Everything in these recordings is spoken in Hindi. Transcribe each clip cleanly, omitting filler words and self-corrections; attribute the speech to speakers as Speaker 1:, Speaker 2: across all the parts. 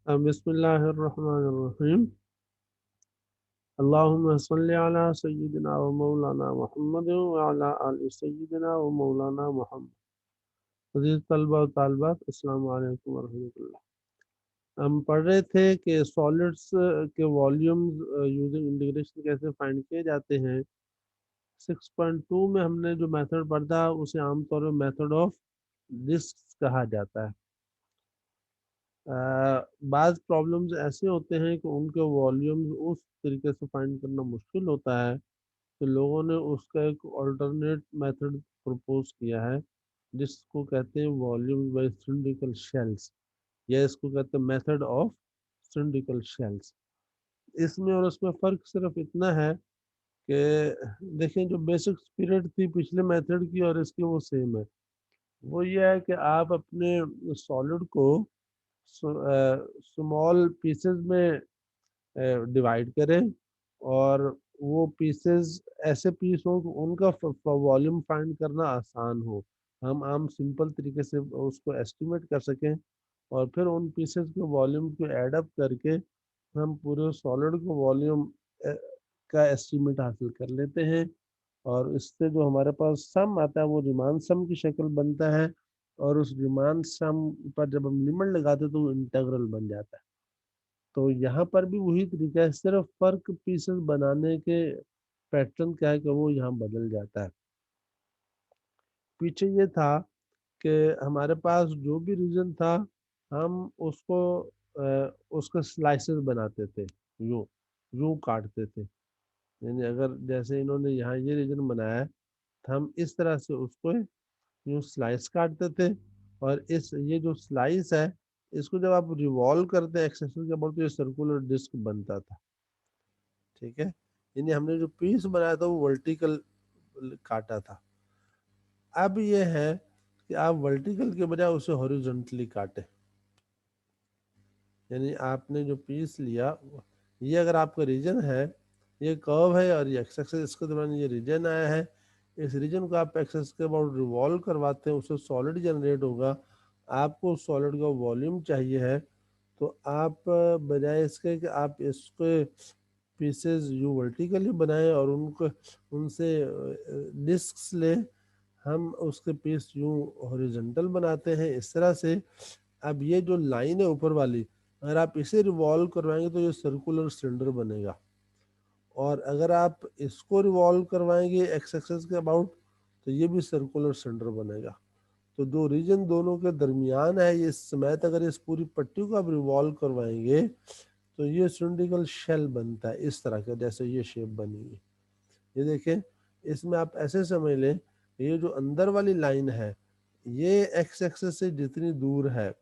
Speaker 1: बिस्मिल्लाहिर्रहमानिर्रहीम। अल्लाहुम्मा सल्लि अला सय्यिदिना व मौलाना मुहम्मद व अला आलि सय्यिदिना व मौलाना मुहम्मद। अज़ीज़ तलबा व तालिबात, अस्सलामु अलैकुम व रहमतुल्लाह। हम पढ़ रहे थे कि सॉलिड्स के वॉल्यूम्स यूजिंग इंटीग्रेशन कैसे फाइंड किए जाते हैं। 6.2 में हमने जो मेथड पढ़ा उसे आमतौर पर मेथड ऑफ डिस्क कहा जाता है। बाज़ प्रॉब्लम्स ऐसे होते हैं कि उनके वॉल्यूम्स उस तरीके से फाइंड करना मुश्किल होता है, तो लोगों ने उसका एक अल्टरनेट मेथड प्रपोज किया है, जिसको कहते हैं वॉल्यूम बाय सिलिंड्रिकल शेल्स, या इसको कहते हैं मेथड ऑफ सिलिंड्रिकल शेल्स। इसमें और उसमें फ़र्क सिर्फ इतना है कि देखें, जो बेसिक स्पिरिट थी पिछले मेथड की और इसकी वो सेम है। वो ये है कि आप अपने सॉलिड को स्मॉल पीसेस में डिवाइड करें, और वो पीसेस ऐसे पीस हो कि उनका वॉल्यूम फाइंड करना आसान हो, हम आम सिंपल तरीके से उसको एस्टिमेट कर सकें, और फिर उन पीसेस के वॉल्यूम को ऐड अप करके हम पूरे सॉलिड को वॉल्यूम का एस्टिमेट हासिल कर लेते हैं। और इससे जो हमारे पास सम आता है वो रिमान सम की शक्ल बनता है, और उस रिमान सम पर जब हम लिमिट लगाते हैं तो वो इंटीग्रल बन जाता है। तो यहाँ पर भी वही तरीका है, सिर्फ फर्क पीसेस बनाने के पैटर्न क्या है कि वो यहाँ बदल जाता है। पीछे ये था कि हमारे पास जो भी रीजन था, हम उसको उसके स्लाइसेस बनाते थे, यूं यूं काटते थे। यानी अगर जैसे इन्होंने यहाँ ये रीजन बनाया है, तो हम इस तरह से उसको यूं स्लाइस काटते थे, और इस ये जो स्लाइस है, इसको जब आप रिवॉल्व करते हैं एक्स एक्सिस के ऊपर, तो ये सर्कुलर डिस्क बनता था। ठीक है, यानी हमने जो पीस बनाया था वो वर्टिकल काटा था। अब ये है कि आप वर्टिकल के बजाय उसे हॉरिजॉन्टली काटे। यानी आपने जो पीस लिया, ये अगर आपका रीजन है, ये कर्व है और ये एक्स एक्सिस, इसके दौरान ये रीजन आया है, इस रीजन को आप एक्सेस के अबाउट रिवॉल्व करवाते हैं, उससे सॉलिड जनरेट होगा। आपको सॉलिड का वॉल्यूम चाहिए है, तो आप बजाय इसके कि आप इसके पीसेस यू वर्टिकली बनाएं और उनको उनसे डिस्क्स लें, हम उसके पीस यूं हॉरिजॉन्टल बनाते हैं इस तरह से। अब ये जो लाइन है ऊपर वाली, अगर आप इसे रिवॉल्व करवाएंगे तो ये सर्कुलर सिलेंडर बनेगा, और अगर आप इसको रिवॉल्व करवाएंगे एक्स एक्सिस के अबाउट, तो ये भी सर्कुलर सिलेंडर बनेगा। तो जो रीजन दोनों के दरमियान है, ये समेत अगर इस पूरी पट्टी को आप रिवॉल्व करवाएंगे, तो ये सिलिंड्रिकल शेल बनता है, इस तरह का जैसे ये शेप बनी है। ये देखें, इसमें आप ऐसे समझ लें, ये जो अंदर वाली लाइन है, ये एक्स एक्सिस से जितनी दूर है,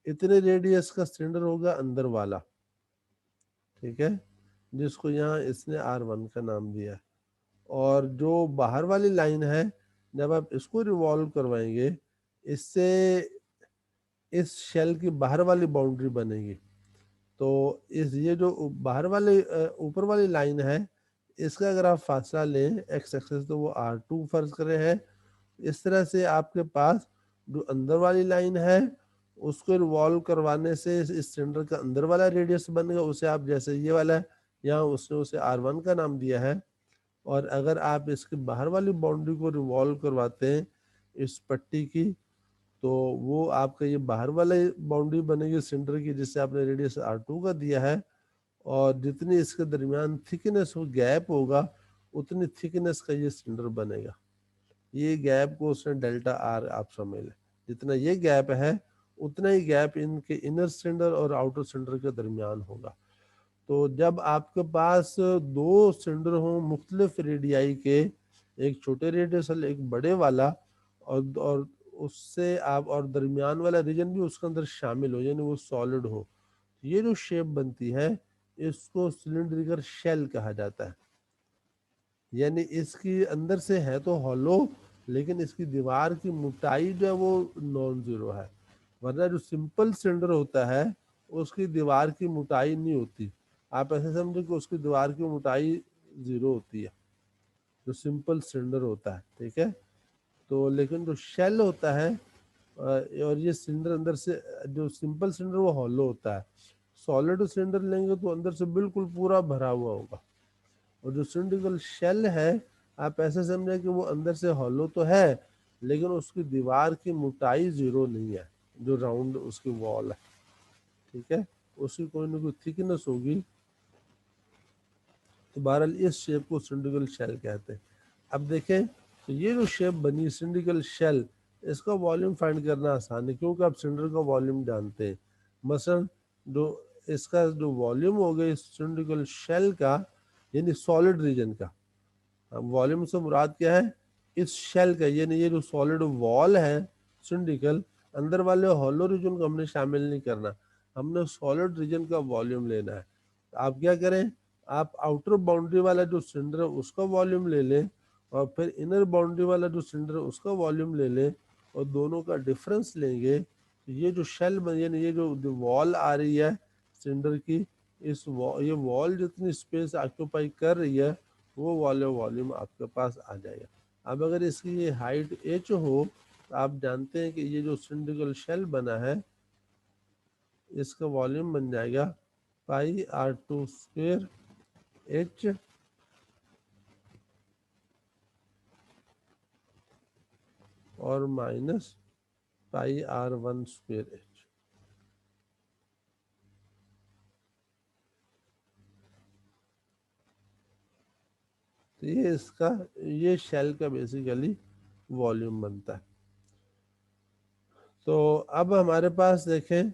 Speaker 1: इतने रेडियस का सिलेंडर होगा अंदर वाला। ठीक है, जिसको यहाँ इसने R1 का नाम दिया है। और जो बाहर वाली लाइन है, जब आप इसको रिवॉल्व करवाएंगे, इससे इस शेल की बाहर वाली बाउंड्री बनेगी। तो इस ये जो बाहर वाले ऊपर वाली लाइन है, इसका अगर आप फासला लें एक्स एक्सिस, तो वो R2 फर्ज करें है। इस तरह से आपके पास जो अंदर वाली लाइन है, उसको रिवॉल्व करवाने से इस सिलेंडर का अंदर वाला रेडियस बनेगा, उसे आप जैसे ये वाला है, यहाँ उसने उसे R1 का नाम दिया है। और अगर आप इसके बाहर वाली बाउंड्री को रिवॉल्व करवाते हैं इस पट्टी की, तो वो आपका ये बाहर वाला बाउंड्री बनेगी सेंटर की, जिससे आपने रेडियस R2 का दिया है। और जितनी इसके दरमियान थिकनेस हो, गैप होगा, उतनी थिकनेस का ये सिलेंडर बनेगा। ये गैप को उसने डेल्टा आर आप समझ लें, जितना ये गैप है उतना ही गैप इनके इनर सिलेंडर और आउटर सिलेंडर के दरमियान होगा। तो जब आपके पास दो सिलेंडर हों मुख्तलिफ रेडियाई के, एक छोटे रेडियस एक बड़े वाला, और उससे आप और दरमियान वाला रीजन भी उसके अंदर शामिल हो, यानी वो सॉलिड हो, ये जो शेप बनती है, इसको सिलिंड्रिकल शेल कहा जाता है। यानी इसकी अंदर से है तो हॉलो, लेकिन इसकी दीवार की मोटाई जो है वो नॉन जीरो है। वरना जो सिंपल सिलेंडर होता है, उसकी दीवार की मोटाई नहीं होती। आप ऐसे समझो कि उसकी दीवार की मोटाई जीरो होती है, जो सिंपल सिलेंडर होता है। ठीक है, तो लेकिन जो शेल होता है, और ये सिलेंडर अंदर से, जो सिंपल सिलेंडर वो हॉलो होता है, सॉलिड सिलेंडर लेंगे तो अंदर से बिल्कुल पूरा भरा हुआ होगा, और जो सिलिंड्रिकल शेल है आप ऐसे समझे कि वो अंदर से हॉलो तो है लेकिन उसकी दीवार की मोटाई जीरो नहीं है, जो राउंड उसकी वॉल है, ठीक है, उसकी कोई ना कोई थिकनेस होगी। तो बहरहाल इस शेप को सिलिंड्रिकल शेल कहते हैं। अब देखें तो ये जो शेप बनी सिलिंड्रिकल शेल, इसका वॉल्यूम फाइंड करना आसान है क्योंकि आप सिलेंडर का वॉल्यूम जानते हैं। मसलन जो इसका जो वॉल्यूम हो गया सिलिंड्रिकल शेल का, यानी सॉलिड रीजन का, वॉल्यूम से मुराद क्या है, इस शेल का, यानी ये जो सॉलिड वॉल है सिलिंड्रिकल, अंदर वाले हॉलो रीजन को हमने शामिल नहीं करना, हमने सॉलिड रीजन का वॉल्यूम लेना है। आप क्या करें, आप आउटर बाउंड्री वाला जो सिलेंडर है उसका वॉल्यूम ले लें, और फिर इनर बाउंड्री वाला जो सिलेंडर है उसका वॉल्यूम ले लें, और दोनों का डिफरेंस लेंगे। ये जो शेल यानी ये जो वॉल आ रही है सिलेंडर की, ये वॉल जितनी स्पेस ऑक्यूपाई कर रही है वो वाले वॉल्यूम आपके पास आ जाएगा। अब अगर इसकी ये हाइट h हो तो आप जानते हैं कि ये जो सिलिंड्रिकल शेल बना है इसका वॉल्यूम बन जाएगा पाई r2 स्क्वेयर h और minus pi r1 square h। तो ये शेल का बेसिकली वॉल्यूम बनता है। तो अब हमारे पास देखें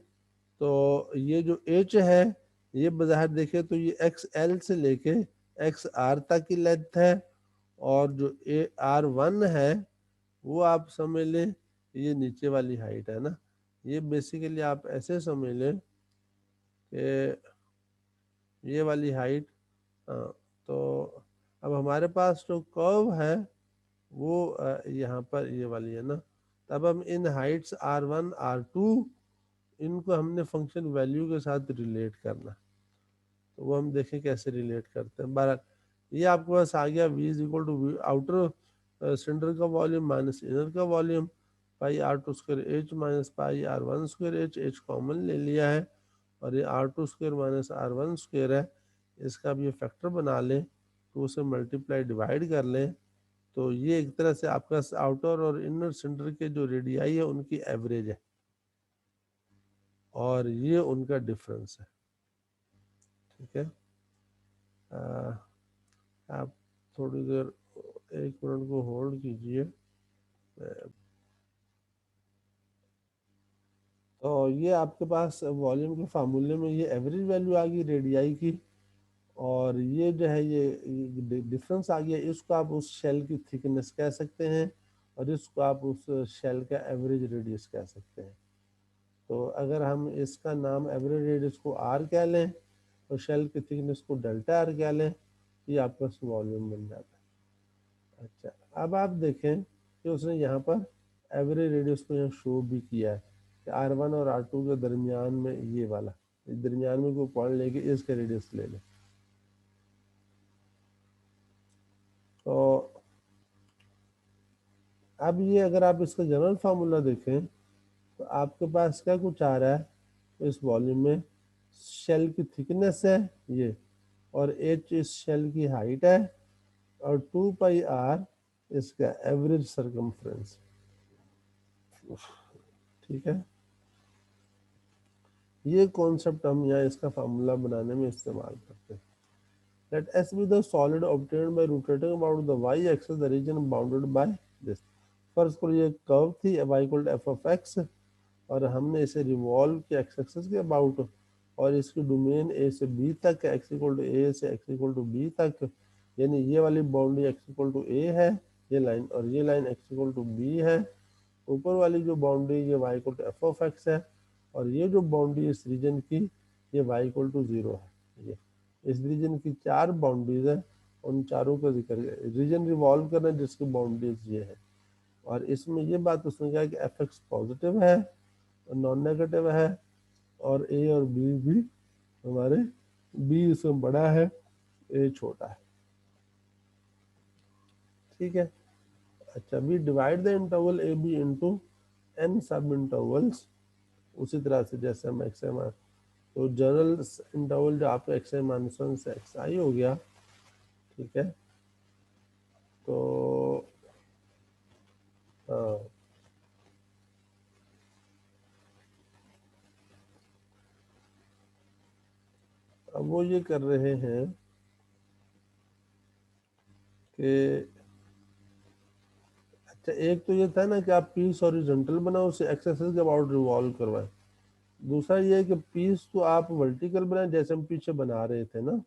Speaker 1: तो ये जो h है ये बाहर देखें तो ये XL से लेके XR तक की लेंथ है, और जो R1 है वो आप समझ लें ये नीचे वाली हाइट है ना। ये बेसिकली आप ऐसे समझ लें कि ये वाली हाइट, तो अब हमारे पास जो कर्व है वो यहाँ पर ये वाली है ना। तब हम इन हाइट्स R1 R2 इनको हमने फंक्शन वैल्यू के साथ रिलेट करना, तो वो हम देखें कैसे रिलेट करते हैं। बहरहाल ये आपके पास आ गया v is equal to outer cylinder का वॉल्यूम माइनस इनर का volume, pi r2 square h minus pi r1 square h common ले लिया है, और ये r2 square minus r1 square है, इसका अब ये फैक्टर बना लें तो उसे मल्टीप्लाई डिवाइड कर लें, तो ये एक तरह से आपका आउटर और इनर सिलेंडर के जो रेडियाई है उनकी एवरेज है, और ये उनका डिफरेंस है, ठीक है। आप थोड़ी देर 1 मिनट को होल्ड कीजिए। तो ये आपके पास वॉल्यूम के फार्मूले में ये एवरेज वैल्यू आ गई रेडियाई की, और ये जो है ये डिफरेंस आ गया, इसको आप उस शेल की थिकनेस कह सकते हैं, और इसको आप उस शेल का एवरेज रेडियस कह सकते हैं। तो अगर हम इसका नाम एवरेज रेडियस को आर कह लें और शेल की थिकनेस को डेल्टा आर कह लें, ये आपका वॉल्यूम बन जाता है। अच्छा, अब आप देखें कि उसने यहाँ पर एवरेज रेडियस को यहाँ शो भी किया है कि R1 और R2 के दरमियान में ये वाला, दरमियान में कोई पॉइंट लेके इसका रेडियस ले लें। तो अब ये अगर आप इसका जनरल फार्मूला देखें तो आपके पास क्या कुछ आ रहा है, तो इस वॉल्यूम में शेल की थिकनेस है ये, और h इस शेल की हाइट है, और 2 पाई r इसका एवरेज सरकमफ्रेंस, ठीक है। ये कॉन्सेप्ट हम यहाँ इसका फार्मूला बनाने में इस्तेमाल करते हैं। Let S be the solid obtained by rotating about the y axis the region bounded by this। फर्ज करो ये कर्व थी y equal to F of x, और हमने इसे रिवॉल्व किया एक्स एक्सिस के अबाउट, और इसकी डोमेन ए से बी तक, एक्स इक्वल टू ए से एक्स इक्वल टू बी तक, यानी ये वाली boundary X equal to A है ये लाइन, और ये line X equal to B है। ऊपर वाली जो बाउंड्री ये y equal to F of X है, और ये जो बाउंड्री इस रीजन की ये y इक्वल टू 0 है। ये इस रीजन की 4 बाउंड्रीज है, उन चारों का जिक्र रीजन रिवॉल्व करना जिसकी बाउंड्रीज ये है। और इसमें ये बात उसने कहा कि एफ एक्स पॉजिटिव है और नॉन नेगेटिव है, और ए और बी भी हमारे बी से बड़ा है ए छोटा है, ठीक है। अच्छा, we divide the interval A B into N subintervals, उसी तरह से जैसे हम एक्स एम तो जनरल इंटरवल जो आपका एक्स आई माइनस वन से एक्स आई हो गया, ठीक है। तो हाँ, अब वो ये कर रहे हैं कि अच्छा, एक तो ये था ना कि आप पीस हॉरिजॉन्टल बनाओ, उसे एक्स एक्सिस के अबाउट रिवॉल्व करवाएं। दूसरा ये है कि पीस तो आप वर्टिकल बनाए जैसे हम पीछे बना रहे थे ना,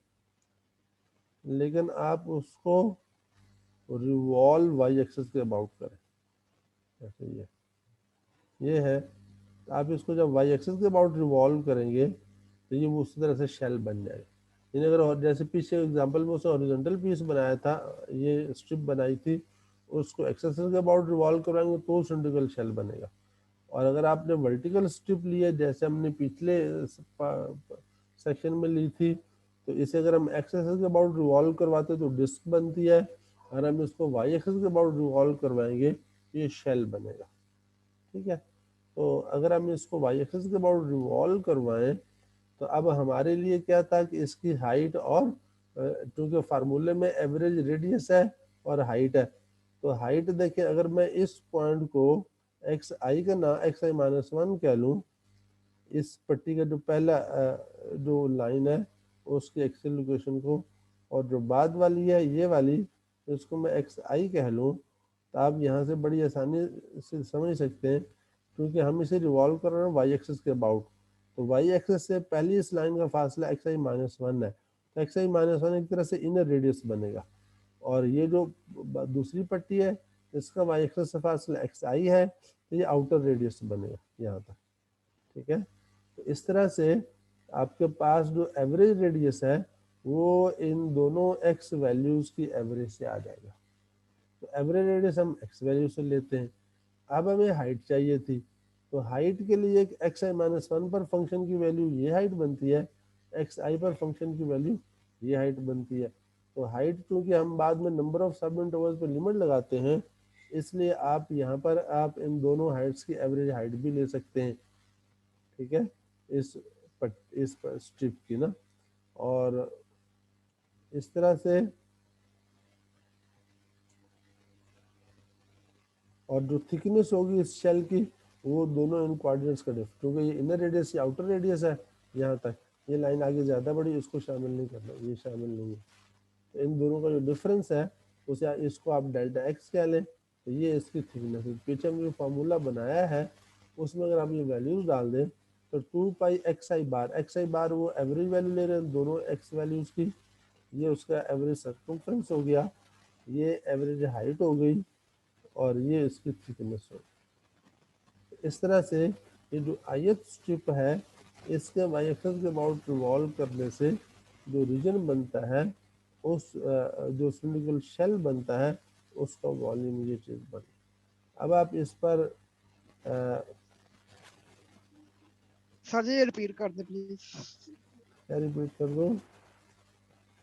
Speaker 1: लेकिन आप उसको रिवॉल्व वाई एक्सिस के अबाउट करें, जैसे ये है। तो आप इसको जब वाई एक्सिस के अबाउट रिवॉल्व करेंगे तो ये वो उसी तरह से शेल बन जाएगा। यानी अगर जैसे पीछे एग्जांपल में उसने हॉरिजॉन्टल पीस बनाया था, ये स्ट्रिप बनाई थी, उसको एक्स एक्सिस के अबाउट रिवॉल्व कराएंगे तो सिलिंड्रिकल शेल बनेगा। और अगर आपने वर्टिकल स्ट्रिप ली है जैसे हमने पिछले सेक्शन में ली थी, तो इसे अगर हम एक्स एक्सिस के अबाउट रिवॉल्व करवाते तो डिस्क बनती है, अगर हम इसको वाई एक्सिस के अबाउट रिवॉल्व करवाएंगे तो ये शेल बनेगा, ठीक है। तो अगर हम इसको वाई एक्सिस के अबाउट रिवॉल्व करवाएं तो अब हमारे लिए क्या था कि इसकी हाइट और क्योंकि फार्मूले में एवरेज रेडियस है और हाइट है, तो हाइट देखिए अगर मैं इस पॉइंट को एक्स आई का ना एक्स आई माइनस वन कह लूँ, इस पट्टी का जो पहला जो लाइन है उसकी एक्सल लोकेशन को, और जो बाद वाली है ये वाली, इसको मैं एक्स आई कह लूँ, तो आप यहाँ से बड़ी आसानी से समझ सकते हैं क्योंकि हम इसे रिवॉल्व कर रहे हैं वाई एक्सिस के अबाउट। तो वाई एक्सिस से पहली इस लाइन का फासला एक्स आई माइनस वन है, तो एक्स आई माइनस वन एक तरह से इनर रेडियस बनेगा। और ये जो दूसरी पट्टी है इसका वाई एक्सिस से फासला एक्स आई है, तो ये आउटर रेडियस बनेगा यहाँ तक, ठीक है। तो इस तरह से आपके पास जो एवरेज रेडियस है वो इन दोनों एक्स वैल्यूज की एवरेज से आ जाएगा। तो एवरेज रेडियस हम एक्स वैल्यू से लेते हैं। अब हमें हाइट चाहिए थी, तो हाइट के लिए एक एक्स आई माइनस वन पर फंक्शन की वैल्यू ये हाइट बनती है, एक्स आई पर फंक्शन की वैल्यू ये हाइट बनती है। तो हाइट क्योंकि हम बाद में नंबर ऑफ सब इंटरवल्स पर लिमिट लगाते हैं, इसलिए आप यहाँ पर आप इन दोनों हाइट्स की एवरेज हाइट भी ले सकते हैं, ठीक है, इस इस स्ट्रिप की ना। और इस तरह से, और जो थिकनेस होगी इस शेल की वो दोनों इन कोऑर्डिनेट्स का डिफरेंस, क्योंकि ये इनर रेडियस या आउटर रेडियस है यहाँ तक, ये लाइन आगे ज़्यादा बड़ी, इसको शामिल नहीं करना, ये शामिल नहीं है। तो इन दोनों का जो डिफरेंस है उसे इसको आप डेल्टा एक्स कह लें, तो ये इसकी थिकनेस है। पीछे हमने जो फार्मूला बनाया है उसमें अगर आप ये वैल्यूज डाल दें तो टू पाई एक्स आई बार वो एवरेज वैल्यू ले रहे हैं दोनों एक्स वैल्यूज की, ये उसका एवरेज सर्कमफ्रेंस हो गया, ये एवरेज हाइट हो गई, और ये इसकी थिकनेस हो गई। इस तरह से ये जो आयत स्ट्रिप है इसके वाई एक्सिस के अबाउट रिवॉल्व करने से जो रीजन बनता है, उस जो सिलिंड्रिकल शेल बनता है उसका वॉल्यूम ये चीज़ बनी। अब आप इस पर
Speaker 2: सर जी ये रिपीट कर दे प्लीज।
Speaker 1: क्या रिपीट कर दो?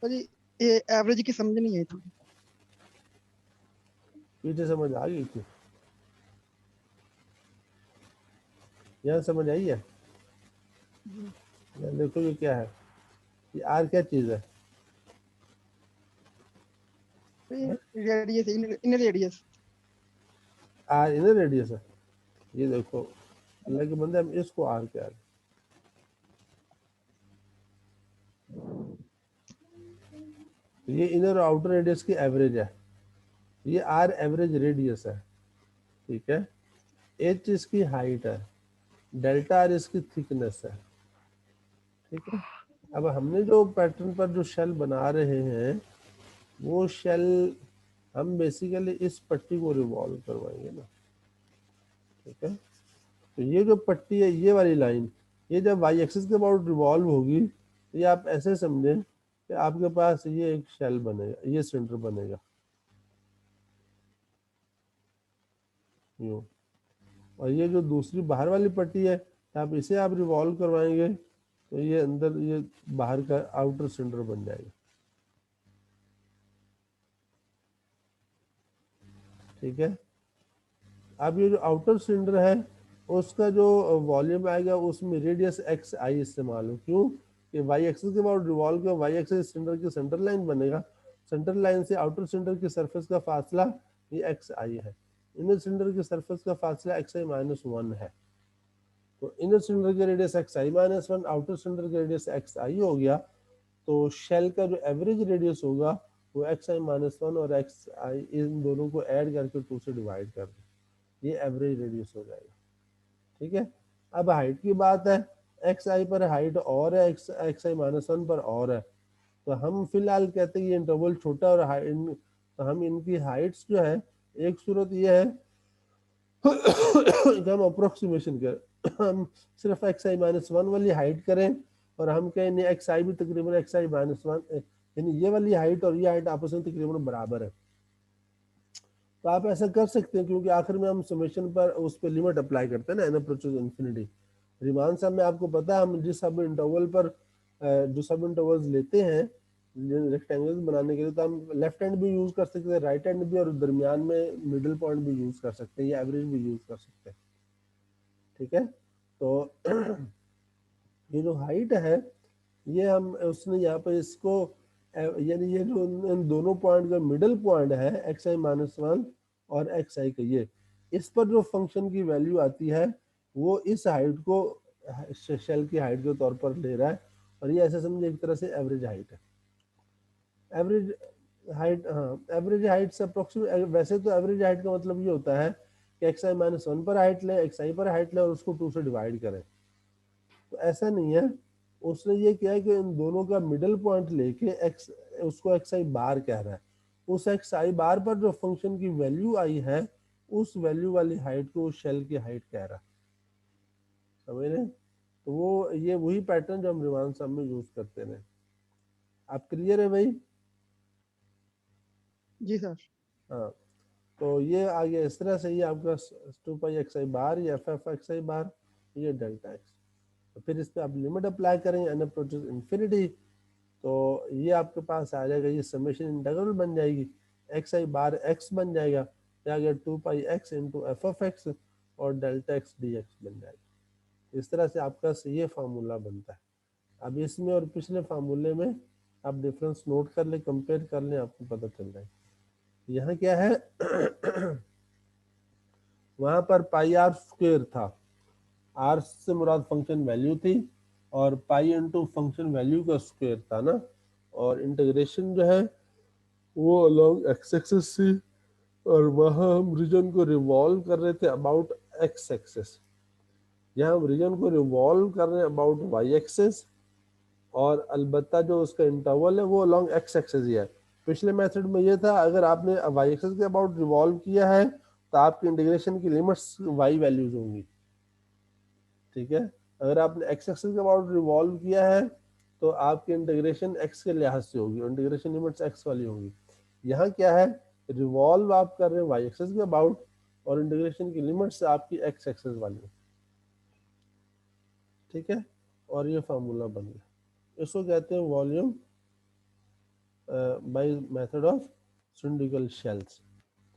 Speaker 2: सर जी ये एवरेज की समझ नहीं आई थोड़ी।
Speaker 1: पीछे समझ आ गई थी, यहाँ समझ आई है? देखो ये क्या है, ये आर क्या चीज़ है?
Speaker 2: Radius inner radius.
Speaker 1: R inner radius है। ये देखो अल्लाह के बंदे, हम इसको आर क्या है, तो ये इनर और आउटर रेडियस की एवरेज है, ये आर एवरेज रेडियस है, ठीक है। एच इसकी हाइट है, डेल्टा आर इसकी थिकनेस है, ठीक है। अब हमने जो पैटर्न पर जो शेल बना रहे हैं वो शेल हम बेसिकली इस पट्टी को रिवॉल्व करवाएंगे ना, ठीक है। तो ये जो पट्टी है ये वाली लाइन, ये जब वाई एक्सिस के अबाउट रिवॉल्व होगी तो ये आप ऐसे समझें कि आपके पास ये एक शेल बनेगा, ये सेंटर बनेगा यूँ, और ये जो दूसरी बाहर वाली पट्टी है आप इसे आप रिवॉल्व करवाएंगे तो ये अंदर ये बाहर का आउटर सेंटर बन जाएगा, ठीक है। अब ये जो आउटर सिलेंडर है उसका जो वॉल्यूम आएगा उसमें रेडियस एक्स आई इस्तेमाल हो। क्यों कि वाई एक्सिस के बाद रिवॉल्व किया, वाई एक्सिस सिलेंडर की सेंटर लाइन बनेगा, सेंटर लाइन से आउटर सिलेंडर की सरफेस का फासला ये एक्स आई है, इनर सिलेंडर की सरफेस का फासला एक्स आई माइनस वन है। तो इनर सिलेंडर की radius x I minus one, outer cylinder की रेडियस एक्स आई हो गया। तो शेल का जो एवरेज रेडियस होगा वो एक्स आई माइनस वन और एक्स आई इन दोनों को ऐड करके 2 से डिवाइड कर दो, ये एवरेज रेडियस हो जाएगा। ठीक है, अब हाइट की बात है, एक्स आई पर हाइट और है, x x I minus one पर और है। तो हम फिलहाल कहते हैं ये इंटरवल छोटा और तो हम इनकी हाइट्स जो है, एक सूरत ये है कि हम अप्रोक्सीमेशन करें, हम सिर्फ एक्स आई माइनस वन वाली हाइट करें और हम कहें एक्स आई भी तकरीबन एक्स आई माइनस वन, यानी ये वाली हाइट और ये हाइट आपस में तकरीबन बराबर है। तो आप ऐसा कर सकते हैं, क्योंकि आखिर में हम समेशन पर उस पर लिमिट अप्लाई करते हैं ना, एन अप्रोचेस इन्फिनिटी। रिमान साहब में आपको पता है हम जिस सब इंटरवल पर जो सब इंटरवल्स लेते हैं रेक्टेंगल्स बनाने के लिए, तो हम लेफ्ट हैंड भी यूज कर सकते हैं, राइट हैंड भी, और दरमियान में मिडिल पॉइंट भी यूज कर सकते हैं, या एवरेज भी यूज कर सकते हैं। ठीक है, तो ये जो हाइट है ये हम उसने यहाँ पे इसको यानी ये जो इन दोनों पॉइंट का मिडिल पॉइंट है एक्स आई माइनस वन और एक्स आई का, ये इस पर जो फंक्शन की वैल्यू आती है वो इस हाइट को शेल की हाइट के तौर पर ले रहा है, और ये ऐसे समझे एक तरह से एवरेज हाइट है। एवरेज हाइट, हाँ एवरेज हाइट से अप्रोक्सीमेट, वैसे तो एवरेज हाइट का मतलब ये होता है कि एक्स आई माइनस वन पर हाइट लें, एक्स आई पर हाइट लें और उसको 2 से डिवाइड करें। तो ऐसा नहीं है, उसने ये किया है कि इन दोनों का मिडिल पॉइंट लेके एक्स, उसको एक्स आई बार कह रहा है, उस एक्स आई बार पर जो फंक्शन की वैल्यू आई है उस वैल्यू वाली हाइट को शेल की हाइट कह रहा है। समझ रहे, तो वो ये वही पैटर्न जो हम रिवान साहब में यूज करते रहे। आप क्लियर है भाई?
Speaker 2: जी सर।
Speaker 1: हाँ, तो ये आ गया इस तरह से, ये आपका 2 पाई एक्स आई बार, ये एफ एफ एक्स आई बार, ये डेल्टा एक्स। तो फिर इस पर आप लिमिट अप्लाई करेंगे एन अप्रोचेस इन्फिनिटी, तो ये आपके पास आ जाएगा, ये समेशन इंटीग्रल बन जाएगी, एक्स आई बार एक्स बन जाएगा, या गया 2 pi x into f of x और डेल्टा एक्स डी एक्स बन जाएगा। इस तरह से आपका ये फार्मूला बनता है। अब इसमें और पिछले फार्मूले में आप डिफरेंस नोट कर ले, कंपेयर कर लें, आपको पता चल जाएगा। यहाँ क्या है वहां पर पाई आर स्क्वेयर था, आर से मुराद फंक्शन वैल्यू थी, और पाई इंटू फंक्शन वैल्यू का स्क्वायर था ना, और इंटीग्रेशन जो है वो अलोंग एक्स एक्सिस थी, और वहां हम रीजन को रिवॉल्व कर रहे थे अबाउट एक्स एक्सिस, यहाँ हम रीजन को रिवॉल्व कर रहे हैं अबाउट वाई एक्सिस, और अलबत्ता जो उसका इंटरवल है वो अलोंग एक्स एक्सिस ही है। पिछले मेथड में ये था अगर आपने वाई एक्सिस के अबाउट रिवॉल्व किया है तो आपकी इंटीग्रेशन की लिमिट्स वाई वैल्यूज होंगी। ठीक है, अगर आपने एक्स एक्सिस के अबाउट रिवॉल्व किया है तो आपकी इंटीग्रेशन एक्स के लिहाज से होगी, इंटीग्रेशन लिमिट्स एक्स वाली होगी। यहाँ क्या है, रिवॉल्व आप कर रहे हैं वाई एक्सिस के अबाउट, और इंटीग्रेशन की लिमिट्स आपकी एक्स एक्सिस वाली है। ठीक है, और ये फार्मूला बन गया, इसको कहते हैं volume by method of cylindrical shells.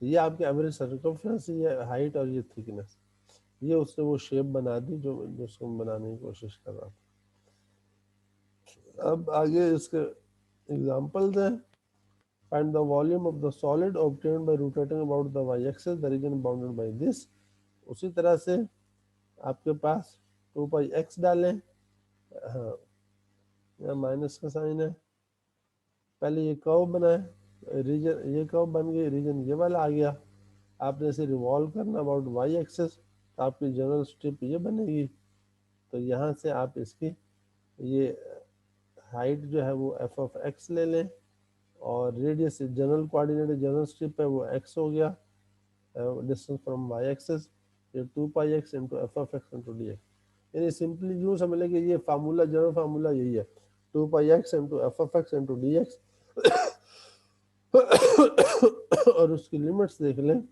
Speaker 1: तो ये आपके एवरेज सर्कमफ्रेंस, ये हाइट और ये थिकनेस, ये उसने वो शेप बना दी जो जिसको हम बनाने की कोशिश कर रहा था। अब आगे इसके एग्जांपल्स हैं। Find the volume of the solid obtained by rotating about the Y axis, the region bounded by this. उसी तरह से आपके पास 2 पाई एक्स डालें, हाँ यहाँ माइनस का साइन है, पहले ये कर्व बनाए, रीजन ये कर्व बन गई, रीजन ये वाला आ गया, आपने इसे रिवॉल्व करना अबाउट वाई एक्सिस, तो आपकी जनरल स्ट्रिप ये बनेगी। तो यहाँ से आप इसकी ये हाइट जो है वो एफ ऑफ एक्स ले लें, और radius general coordinate general strip है वो एक्स हो गया, डिस्टेंस फ्रॉम वाई एक्सिस, ये 2 pi x into f of x into d x. यानी सिंपली यूँ समझ लें कि ये फार्मूला, जनरल फार्मूला यही है, 2 pi x into f of x into d x और उसकी लिमिट्स देख लें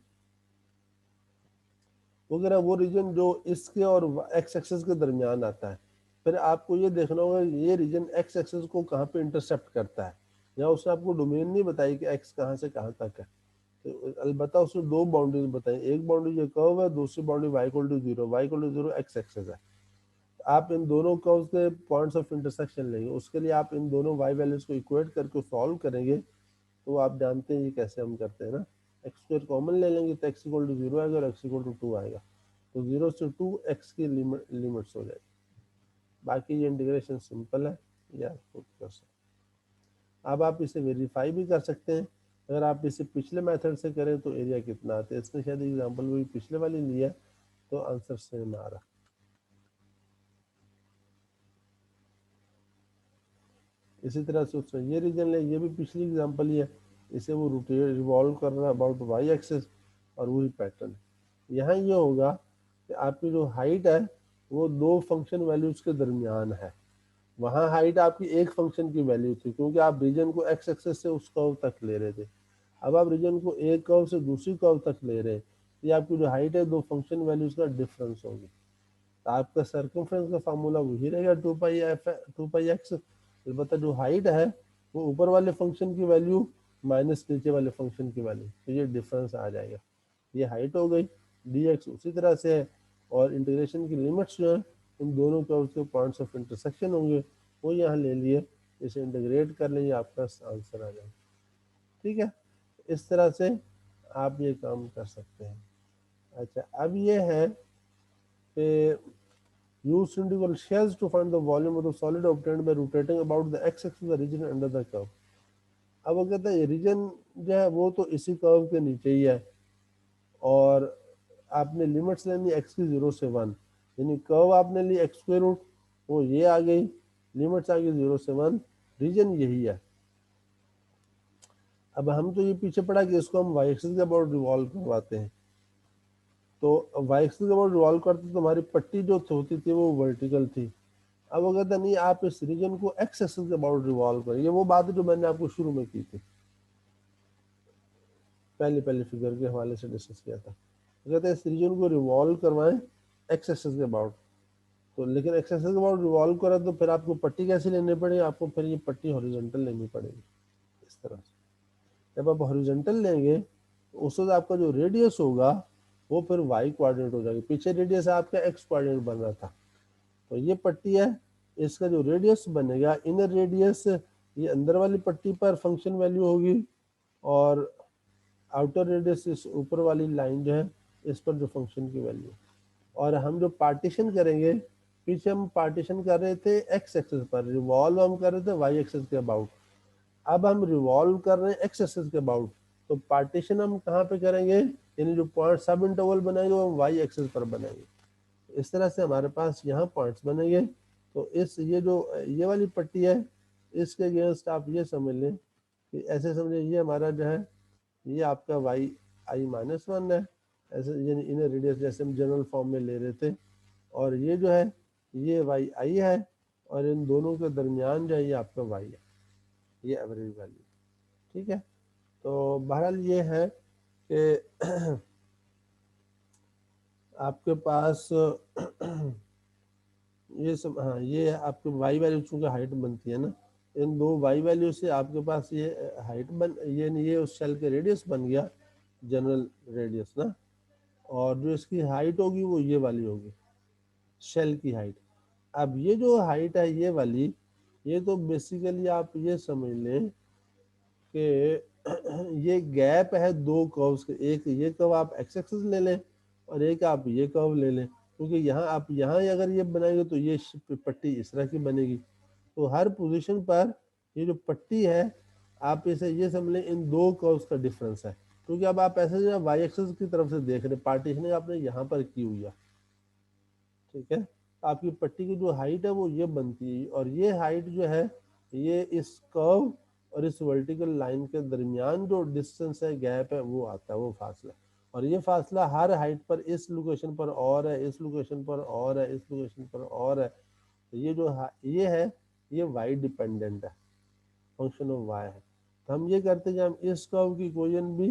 Speaker 1: वगैरह, वो रीजन जो इसके और एक्स एक्सिस के दरमियान आता है। फिर आपको ये देखना होगा ये रीजन एक्स एक्सिस को कहाँ पे इंटरसेप्ट करता है, या उसने आपको डोमेन नहीं बताई कि एक्स कहाँ से कहाँ तक है। तो अलबत्ता उसमें दो बाउंड्रीज बताई, एक बाउंड्री ये कर्व है, दूसरी boundary y equal to 0, y equal to 0 x axis है। आप इन दोनों कर्व्स के पॉइंट्स ऑफ इंटरसेक्शन लेंगे, उसके लिए आप इन दोनों y वैल्यूज को इक्वेट करके सॉल्व करेंगे। तो आप जानते हैं ये कैसे हम करते हैं ना, एक्स स्क्वायर कॉमन ले लेंगे तो x इक्वल टू 0 आएगा और x इक्वल टू 2 आएगा, तो 0 से 2 x की लिमिट्स हो जाएगी। बाकी ये इंटीग्रेशन सिंपल है, ये आप खुद कर सकते हैं। अब आप इसे वेरीफाई भी कर सकते हैं, अगर आप इसे पिछले मेथड से करें तो एरिया कितना आता है। इसने शायद एग्जाम्पल भी पिछले वाली लिया तो आंसर सेम आ रहा। इसी तरह से उसने ये रीजन ले, ये भी पिछली एग्जाम्पल ही है, इसे वो रोटेट रिवॉल्व कर रहा है अबाउट वाई एक्सेस और वही पैटर्न। यहाँ ये होगा कि आपकी जो हाइट है वो दो फंक्शन वैल्यूज के दरमियान है। वहाँ हाइट आपकी एक फंक्शन की वैल्यू थी क्योंकि आप रीजन को एक्स एक्सेस से उस कर्व तक ले रहे थे, अब आप रीजन को एक कर्व से दूसरी कर्व तक ले रहे हैं, ये आपकी जो हाइट है दो फंक्शन वैल्यूज का डिफरेंस होगी। तो आपका सर्कमफ्रेंस का फार्मूला वही रहेगा 2 पाई एक्स, अलबत्ता जो हाइट है वो ऊपर वाले फंक्शन की वैल्यू माइनस नीचे वाले फंक्शन की वैल्यू, तो ये डिफरेंस आ जाएगा। ये हाइट हो गई, dx उसी तरह से है, और इंटीग्रेशन की लिमिट्स जो है इन दोनों कर्व्स के पॉइंट्स ऑफ इंटरसेक्शन होंगे, वो यहाँ ले लिए, इसे इंटीग्रेट कर लीजिए, आपका आंसर आ जाएगा। ठीक है, इस तरह से आप ये काम कर सकते हैं। अच्छा, अब ये है कि use cylindrical shells to find the volume of the solid obtained by rotating about the x-axis of the region under the curve। अब वो कहता है रीजन जो है वो तो इसी कर्व के नीचे ही है, और आपने लिमिट्स लेनी x की 0 से 1, यानी कर्व आपने ली x स्क्वायर रूट, वो ये आ गई, लिमिट्स आ गई 0 से 1, रीजन यही है। अब हम तो ये पीछे पड़ा कि इसको हम y एक्सिस के अबाउट रिवॉल्व करवाते हैं, तो y एक्सिस के अबाउट रिवॉल्व करते तो हमारी पट्टी जो होती थी वो वर्टिकल थी। अब वो कहता नहीं, आप इस रीजन को एक्स एक्सिस के अबाउट रिवॉल्व करें, ये वो बात जो मैंने आपको शुरू में की थी, पहले फिगर के हवाले से डिस्कस किया था। तो कहते हैं इस रीजन को रिवॉल्व करवाएं एक्स एक्सिस के अबाउट, तो लेकिन एक्स एक्सिस के अबाउट रिवॉल्व करा तो फिर आपको पट्टी कैसे लेनी पड़ेगी, आपको फिर ये पट्टी हॉरिजॉन्टल लेनी पड़ेगी इस तरह से। जब आप हॉरिजॉन्टल लेंगे तो उस वक्त आपका जो रेडियस होगा वो फिर वाई कोऑर्डिनेट हो जाएगी, पीछे रेडियस आपका एक्स कोऑर्डिनेट बन रहा था, तो ये पट्टी है, इसका जो रेडियस बनेगा इनर रेडियस ये अंदर वाली पट्टी पर फंक्शन वैल्यू होगी, और आउटर रेडियस इस ऊपर वाली लाइन जो है इस पर जो फंक्शन की वैल्यू। और हम जो पार्टीशन करेंगे, पीछे हम पार्टीशन कर रहे थे एक्स एक्सिस पर, रिवॉल्व हम कर रहे थे वाई एक्सिस के अबाउट, अब हम रिवॉल्व कर रहे हैं एक्स एक्सिस के अबाउट, तो पार्टीशन हम कहाँ पे करेंगे, यानी जो पॉइंट सब इंटरवल बनाएंगे वो हम वाई एक्सिस पर बनाएंगे। इस तरह से हमारे पास यहाँ पॉइंट्स बनेंगे। तो इस ये जो ये वाली पट्टी है इसके अगेंस्ट आप ये समझ लें कि ऐसे समझे ये हमारा जो है ये आपका वाई आई माइनस 1 है, ऐसे यानी इनर रेडियस जैसे हम जनरल फॉर्म में ले रहे थे, और ये जो है ये वाई आई है, और इन दोनों के दरमियान जो है ये आपका वाई है, ये एवरेज वैल्यू। ठीक है, तो बहरहाल ये है कि आपके पास ये सब, हाँ ये आपके वाई वैल्यू चूंकि हाइट बनती है ना, इन दो वाई वैल्यू से आपके पास ये हाइट बन, ये उस सेल के रेडियस बन गया, जनरल रेडियस ना, और जो इसकी हाइट होगी वो ये वाली होगी, शेल की हाइट। अब ये जो हाइट है ये वाली, ये तो बेसिकली आप ये समझ लें कि ये गैप है दो कर्व्स के, एक ये कर्व आप एक्स एक्सिस ले लें और एक आप ये कर्व ले लें, क्योंकि यहाँ आप यहाँ अगर ये बनाएंगे तो ये पट्टी इस तरह की बनेगी, तो हर पोजीशन पर ये जो पट्टी है आप इसे ये समझ लें इन दो कर्व्स का डिफरेंस है, क्योंकि अब आप ऐसे वाई एक्सिस की तरफ से देख रहे, पार्टीशनिंग आपने यहाँ पर की हुई है। ठीक है, आपकी पट्टी की जो हाइट है वो ये बनती है, और ये हाइट जो है ये इस कर्व और इस वर्टिकल लाइन के दरमियान जो डिस्टेंस है, गैप है, वो आता है, वो फासला, और ये फासला हर हाइट पर इस लोकेशन पर और है, इस लोकेशन पर और है, इस लोकेशन पर और है, तो ये जो ये है ये वाई डिपेंडेंट है, फंक्शन ऑफ वाई है। तो हम ये करते हैं कि हम इस कर्व की इक्वेशन भी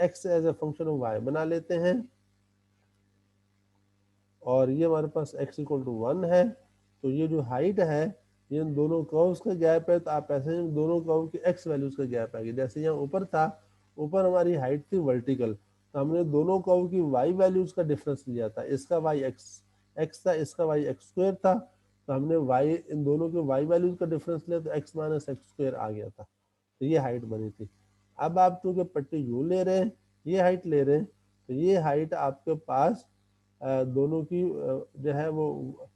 Speaker 1: X as a function of Y बना लेते हैं, और ये हमारे पास x इक्वल टू 1 है, तो ये जो हाइट है ये इन दोनों कर्व्स का गैप है, तो आप ऐसे इन दोनों कर्व के x वैल्यूज का गैप आएगी, जैसे यहाँ ऊपर था ऊपर हमारी हाइट थी वर्टिकल, तो हमने दोनों कर्व की वाई वैल्यूज का डिफरेंस लिया था, इसका वाई एक्स था, इसका वाई एक्स स्क्वायर था, तो हमने वाई इन दोनों के वाई वैल्यूज का डिफरेंस लिया तो एक्स माइनस एक्स स्क्वायर आ गया था, तो ये हाइट बनी थी। अब आप चूंकि पट्टी यू ले रहे हैं, ये हाइट ले रहे हैं, तो ये हाइट आपके पास दोनों की जो है वो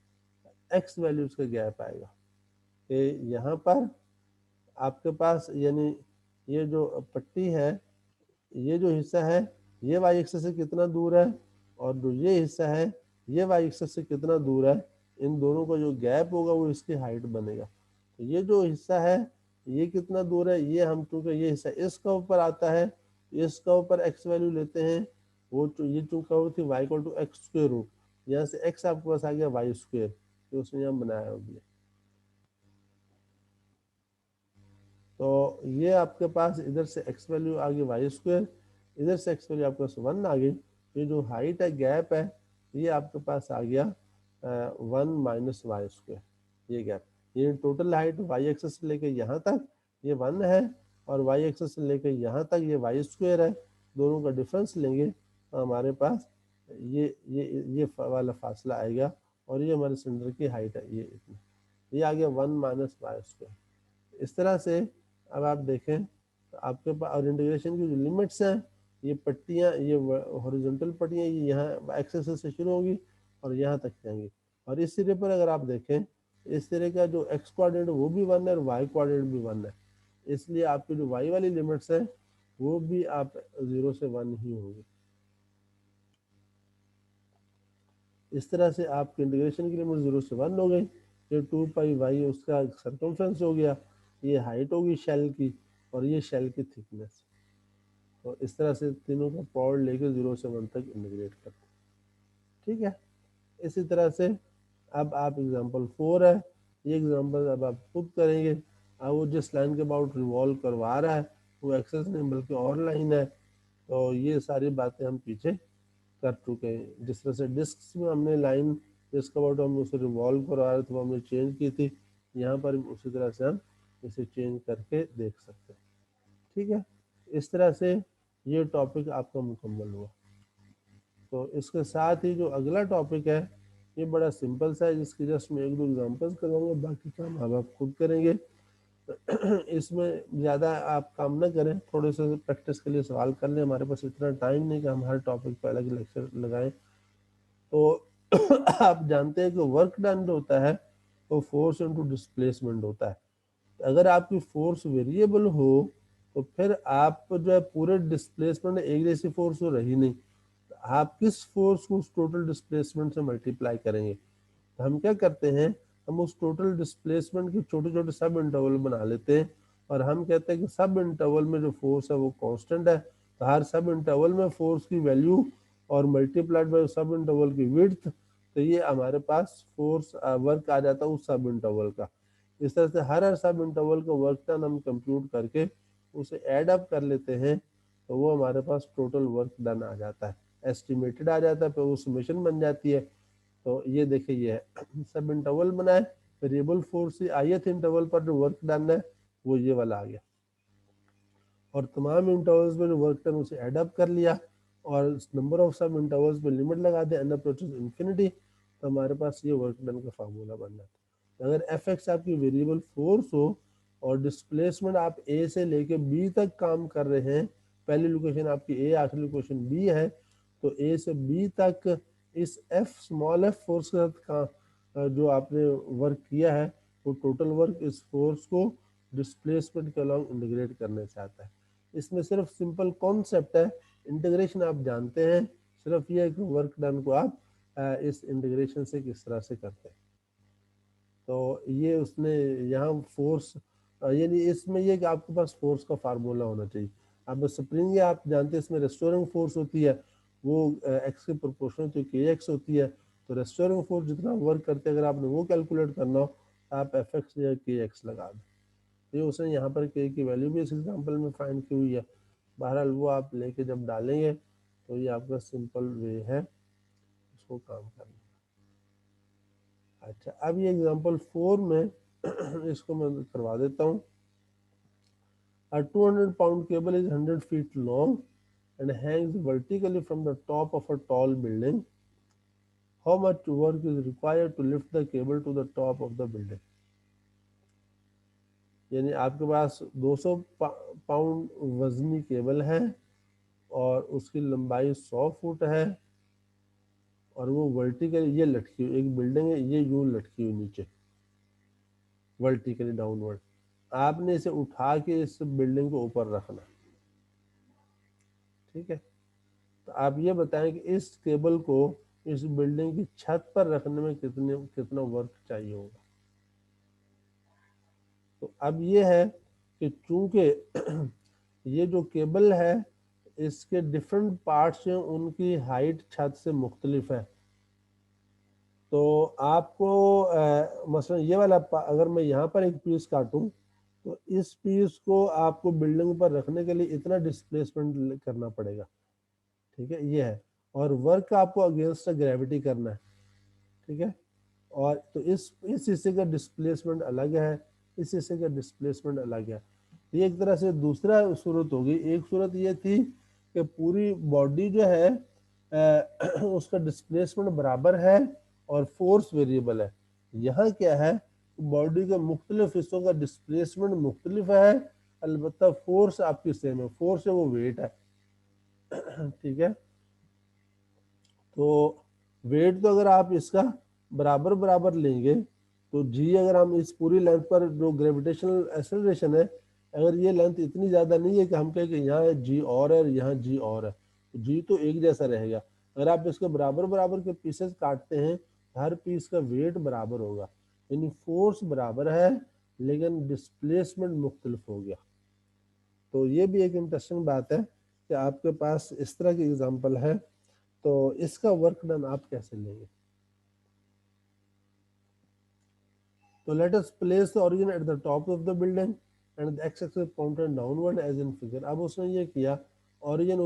Speaker 1: एक्स वैल्यूज का गैप आएगा। कि यहाँ पर आपके पास यानी ये जो पट्टी है, ये जो हिस्सा है ये वाई एक्सिस से कितना दूर है, और जो ये हिस्सा है ये वाई एक्सिस से कितना दूर है, इन दोनों का जो गैप होगा वो इसकी हाइट बनेगा। तो ये जो हिस्सा है ये कितना दूर है, ये हम चूंकि ये हिस्सा इस कर्व पर आता है, इस कर्व पर एक्स वैल्यू लेते हैं, वो ये चूंकि कर्व थी Y equal to X square root, यहाँ से एक्स आपके पास आ गया वाई स्क्वायर, तो उसने यहाँ बनाया होगी। तो ये आपके पास इधर से एक्स वैल्यू आ गई वाई स्क्वायर, इधर से एक्स वैल्यू आपके पास 1 आ गई, ये जो हाइट है गैप है ये आपके पास आ गया 1 माइनस वाई स्क्वायर, ये गैप, ये टोटल हाइट वाई एक्सिस से लेकर यहाँ तक ये 1 है, और वाई एक्सिस से लेकर यहाँ तक ये वाई स्क्वायर है, दोनों का डिफरेंस लेंगे तो हमारे पास ये वाला फासला आएगा, और ये हमारे सिलेंडर की हाइट है, ये इतनी, ये आ गया 1 माइनस वाई स्क्वायर। इस तरह से अब आप देखें तो आपके पास और इंटीग्रेशन की जो लिमिट्स हैं, ये पट्टियाँ, ये हॉरिजॉन्टल पट्टियाँ ये यहाँ एक्सेस से शुरू होंगी और यहाँ तक जाएंगी, और इस सिरे पर अगर आप देखें इस सिरे का जो एक्स कोऑर्डिनेट वो भी 1 है और वाई कोऑर्डिनेट भी 1 है, इसलिए आपकी जो वाई वाली लिमिट्स है वो भी आप 0 से 1 ही होंगी। इस तरह से आपके इंटीग्रेशन की लिमिट 0 से 1 हो गई, ये 2 पाई वाई उसका सर्कमफ्रेंस हो गया, ये हाइट होगी शेल की, और ये शेल की थिकनेस। तो इस तरह से तीनों का पावर लेके 0 से 1 तक इंटीग्रेट करते हैं। ठीक है, इसी तरह से अब आप एग्जांपल 4 है, ये एग्जांपल अब आप खुद करेंगे। अब वो जिस लाइन के अबाउट रिवॉल्व करवा रहा है वो एक्सेस नहीं बल्कि और लाइन है, तो ये सारी बातें हम पीछे कर चुके हैं। जिस तरह से डिस्क में हमने लाइन जिसका अबाउट हम उसे रिवॉल्व करवा रहे थे वो हमने चेंज की थी, यहाँ पर उसी तरह से हम इसे चेंज करके देख सकते हैं। ठीक है, इस तरह से ये टॉपिक आपका मुकम्मल हुआ। तो इसके साथ ही जो अगला टॉपिक है ये बड़ा सिंपल सा है, जिसकी जस्ट मैं 1-2 एग्जांपल्स करवाऊंगा, बाकी काम हम आप खुद करेंगे। इसमें ज़्यादा आप काम ना करें, थोड़े से प्रैक्टिस के लिए सवाल कर लें, हमारे पास इतना टाइम नहीं कि हम हर टॉपिक पर अलग लेक्चर लगाएं। तो आप जानते हैं कि वर्क डन जो होता है वो फोर्स इनटू डिस्प्लेसमेंट होता है। अगर आपकी फोर्स वेरिएबल हो तो फिर आप जो है पूरे डिस्प्लेसमेंट एक जैसी फोर्स तो रही नहीं, आप किस फोर्स को उस टोटल डिस्प्लेसमेंट से मल्टीप्लाई करेंगे। तो हम क्या करते हैं, हम उस टोटल डिस्प्लेसमेंट के छोटे छोटे सब इंटरवल बना लेते हैं, और हम कहते हैं कि सब इंटरवल में जो फोर्स है वो कांस्टेंट है, तो हर सब इंटरवल में फोर्स की वैल्यू और मल्टीप्लाइड बाय सब इंटरवल की विड्थ, तो ये हमारे पास फोर्स वर्क आ जाता है उस सब इंटरवल का। इस तरह से हर सब इंटरवल का वर्क डन हम कंप्यूट करके उसे ऐड अप कर लेते हैं, तो वो हमारे पास टोटल वर्क डन आ जाता है, एस्टिमेटेड आ जाता है, फिर वो समेशन बन जाती है। तो ये देखिए ये है सब इंटरवल बनाए, वेरिएबल फोर्स से ith इंटरवल पर जो वर्क डन है वो ये वाला आ गया, और तमाम इंटरवल्स में जो वर्क डन उसे ऐड अप कर लिया, और नंबर ऑफ सब इंटरवल्स में लिमिट लगा दे एन अप्रोचेस इंफिनिटी, तो हमारे पास ये वर्क डन का फार्मूला बन जाता है। अगर एफ एक्स आपकी वेरिएबल फोर्स हो और डिस्प्लेसमेंट आप ए से लेके बी तक काम कर रहे हैं, पहली लोकेशन आपकी ए आखिरी लोकेशन बी है, तो ए से बी तक इस एफ स्मॉल एफ फोर्स के साथ का जो आपने वर्क किया है वो टोटल वर्क इस फोर्स को डिस्प्लेसमेंट के अलॉन्ग इंटीग्रेट करने से आता है। इसमें सिर्फ सिंपल कॉन्सेप्ट है, इंटीग्रेशन आप जानते हैं, सिर्फ ये है कि वर्क डन को आप इस इंटीग्रेशन से किस तरह से करते हैं। तो ये उसने यहाँ फोर्स यानी इसमें ये कि आपके पास फोर्स का फार्मूला होना चाहिए। अब स्प्रिंग आप जानते हैं इसमें रेस्टोरिंग फोर्स होती है, वो एक्स के प्रोपोर्शनल तो के एक्स होती है, तो रेस्टोरिंग फोर्स जितना वर्क करते हैं अगर आपने वो कैलकुलेट करना हो आप एफ एक्स या के एक्स लगा दें। ये उसने यहाँ पर के की वैल्यू भी इस एग्जाम्पल में फाइंड की हुई है, बहरहाल वो आप लेके जब डालेंगे तो ये आपका सिंपल वे है उसको काम करना। अच्छा, अब ये एग्जाम्पल 4 में इसको मैं करवा देता हूँ। A 200-pound cable is 100 feet long and hangs vertically from the top of a tall building. How much work is required to lift the cable to the top of the building? यानी आपके पास 200 पाउंड वजनी केबल है और उसकी लंबाई 100 फुट है और वो वर्टिकली ये लटकी हुई, एक बिल्डिंग है ये यूं लटकी हुई नीचे वर्टिकली डाउनवर्ड, आपने इसे उठा के इस बिल्डिंग को ऊपर रखना, ठीक है। तो आप ये बताएं कि इस केबल को इस बिल्डिंग की छत पर रखने में कितना वर्क चाहिए होगा। तो अब ये है कि चूंकि ये जो केबल है इसके डिफरेंट पार्ट्स हैं, उनकी हाइट छत से मुख्तलिफ है। तो आपको मसलन ये वाला अगर मैं यहाँ पर एक पीस काटूं तो इस पीस को आपको बिल्डिंग पर रखने के लिए इतना डिस्प्लेसमेंट करना पड़ेगा, ठीक है, ये है। और वर्क आपको अगेंस्ट ग्रेविटी करना है, ठीक है। और तो इस हिस्से का डिस्प्लेसमेंट अलग है, इस हिस्से का डिस्प्लेसमेंट अलग है। ये एक तरह से दूसरा सूरत होगी। एक सूरत ये थी कि पूरी बॉडी जो है उसका डिस्प्लेसमेंट बराबर है और फोर्स वेरिएबल है। यहाँ क्या है, बॉडी के मुख्तलिफ हिस्सों का डिस्प्लेसमेंट मुख्तलिफ है, अलबत्ता फोर्स आपकी सेम है, फोर्स है वो वेट है, ठीक है। तो वेट तो अगर आप इसका बराबर बराबर लेंगे तो जी, अगर हम इस पूरी लेंथ पर जो ग्रेविटेशनल एक्सेलरेशन है, अगर ये लेंथ इतनी ज़्यादा नहीं है कि हम कहें कि यहाँ जी और है यहाँ जी और है, तो जी तो एक जैसा रहेगा। अगर आप इसके बराबर बराबर के पीसेस काटते हैं, हर पीस का वेट बराबर होगा, यानी फोर्स बराबर है लेकिन डिस्प्लेसमेंट मुख्तलिफ हो गया। तो ये भी एक इंटरेस्टिंग बात है कि आपके पास इस तरह की एग्जाम्पल है, तो इसका वर्क डन आप कैसे लेंगे। तो let us place the origin at the top of the building and the X axis pointed downward as in figure. अब उसने ये किया, ओरिजिन